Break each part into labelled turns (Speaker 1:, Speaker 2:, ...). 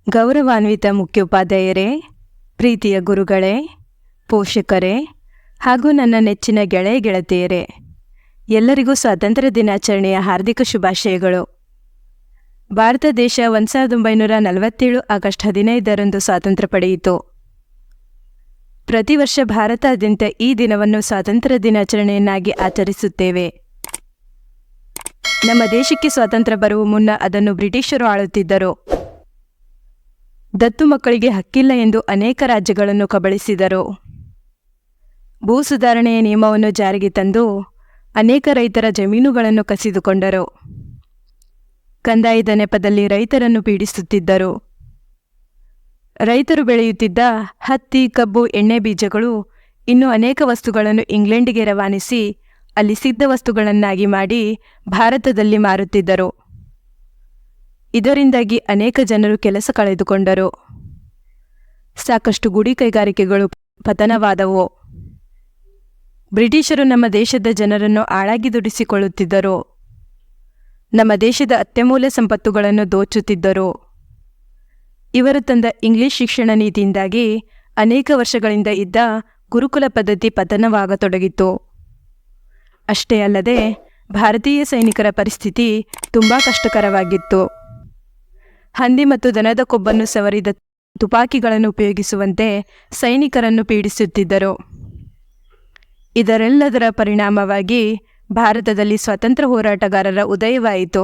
Speaker 1: ಗೌರವಾನ್ವಿತ ಮುಖ್ಯೋಪಾಧ್ಯಾಯರೇ, ಪ್ರೀತಿಯ ಗುರುಗಳೇ, ಪೋಷಕರೇ ಹಾಗೂ ನನ್ನ ನೆಚ್ಚಿನ ಗೆಳೆಯ ಗೆಳತಿಯರೇ, ಎಲ್ಲರಿಗೂ ಸ್ವಾತಂತ್ರ್ಯ ದಿನಾಚರಣೆಯ ಹಾರ್ದಿಕ ಶುಭಾಶಯಗಳು. ಭಾರತ ದೇಶ 1947 ಆಗಸ್ಟ್ 15ರಂದು ಸ್ವಾತಂತ್ರ್ಯ ಪಡೆಯಿತು. ಪ್ರತಿ ವರ್ಷ ಭಾರತಾದ್ಯಂತ ಈ ದಿನವನ್ನು ಸ್ವಾತಂತ್ರ್ಯ ದಿನಾಚರಣೆಯನ್ನಾಗಿ ಆಚರಿಸುತ್ತೇವೆ. ನಮ್ಮ ದೇಶಕ್ಕೆ ಸ್ವಾತಂತ್ರ್ಯ ಬರುವ ಮುನ್ನ ಅದನ್ನು ಬ್ರಿಟಿಷರು ಆಳುತ್ತಿದ್ದರು. ದತ್ತು ಮಕ್ಕಳಿಗೆ ಹಕ್ಕಿಲ್ಲ ಎಂದು ಅನೇಕ ರಾಜ್ಯಗಳನ್ನು ಕಬಳಿಸಿದರು. ಭೂ ಸುಧಾರಣೆಯ ನಿಯಮವನ್ನು ಜಾರಿಗೆ ತಂದು ಅನೇಕ ರೈತರ ಜಮೀನುಗಳನ್ನು ಕಸಿದುಕೊಂಡರು. ಕಂದಾಯದ ನೆಪದಲ್ಲಿ ರೈತರನ್ನು ಪೀಡಿಸುತ್ತಿದ್ದರು. ರೈತರು ಬೆಳೆಯುತ್ತಿದ್ದ ಹತ್ತಿ, ಕಬ್ಬು, ಎಣ್ಣೆ ಬೀಜಗಳು ಇನ್ನೂ ಅನೇಕ ವಸ್ತುಗಳನ್ನು ಇಂಗ್ಲೆಂಡಿಗೆ ರವಾನಿಸಿ ಅಲ್ಲಿ ಸಿದ್ಧ ವಸ್ತುಗಳನ್ನಾಗಿ ಮಾಡಿ ಭಾರತದಲ್ಲಿ ಮಾರುತ್ತಿದ್ದರು. ಇದರಿಂದಾಗಿ ಅನೇಕ ಜನರು ಕೆಲಸ ಕಳೆದುಕೊಂಡರು. ಸಾಕಷ್ಟು ಗುಡಿ ಕೈಗಾರಿಕೆಗಳು ಪತನವಾದವು. ಬ್ರಿಟಿಷರು ನಮ್ಮ ದೇಶದ ಜನರನ್ನು ಆಳಾಗಿ ದುಡಿಸಿಕೊಳ್ಳುತ್ತಿದ್ದರು. ನಮ್ಮ ದೇಶದ ಅತ್ಯಮೂಲ್ಯ ಸಂಪತ್ತುಗಳನ್ನು ದೋಚುತ್ತಿದ್ದರು. ಇವರು ತಂದ ಇಂಗ್ಲಿಷ್ ಶಿಕ್ಷಣ ನೀತಿಯಿಂದಾಗಿ ಅನೇಕ ವರ್ಷಗಳಿಂದ ಇದ್ದ ಗುರುಕುಲ ಪದ್ಧತಿ ಪತನವಾಗತೊಡಗಿತು. ಅಷ್ಟೇ ಅಲ್ಲದೆ ಭಾರತೀಯ ಸೈನಿಕರ ಪರಿಸ್ಥಿತಿ ತುಂಬ ಕಷ್ಟಕರವಾಗಿತ್ತು. ಹಂದಿ ಮತ್ತು ದನದ ಕೊಬ್ಬನ್ನು ಸವರಿದ ತುಪಾಕಿಗಳನ್ನು ಉಪಯೋಗಿಸುವಂತೆ ಸೈನಿಕರನ್ನು ಪೀಡಿಸುತ್ತಿದ್ದರು. ಇದರೆಲ್ಲದರ ಪರಿಣಾಮವಾಗಿ ಭಾರತದಲ್ಲಿ ಸ್ವಾತಂತ್ರ್ಯ ಹೋರಾಟಗಾರರ ಉದಯವಾಯಿತು.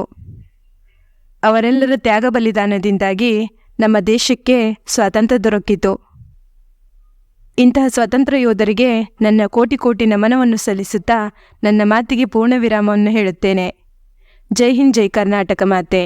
Speaker 1: ಅವರೆಲ್ಲರ ತ್ಯಾಗ ಬಲಿದಾನದಿಂದಾಗಿ ನಮ್ಮ ದೇಶಕ್ಕೆ ಸ್ವಾತಂತ್ರ್ಯ ದೊರಕಿತು. ಇಂತಹ ಸ್ವಾತಂತ್ರ್ಯ ಯೋಧರಿಗೆ ನನ್ನ ಕೋಟಿ ಕೋಟಿ ನಮನವನ್ನು ಸಲ್ಲಿಸುತ್ತಾ ನನ್ನ ಮಾತಿಗೆ ಪೂರ್ಣ ವಿರಾಮವನ್ನು ಹೇಳುತ್ತೇನೆ. ಜೈ ಹಿಂದ್, ಜೈ ಕರ್ನಾಟಕ ಮಾತೆ.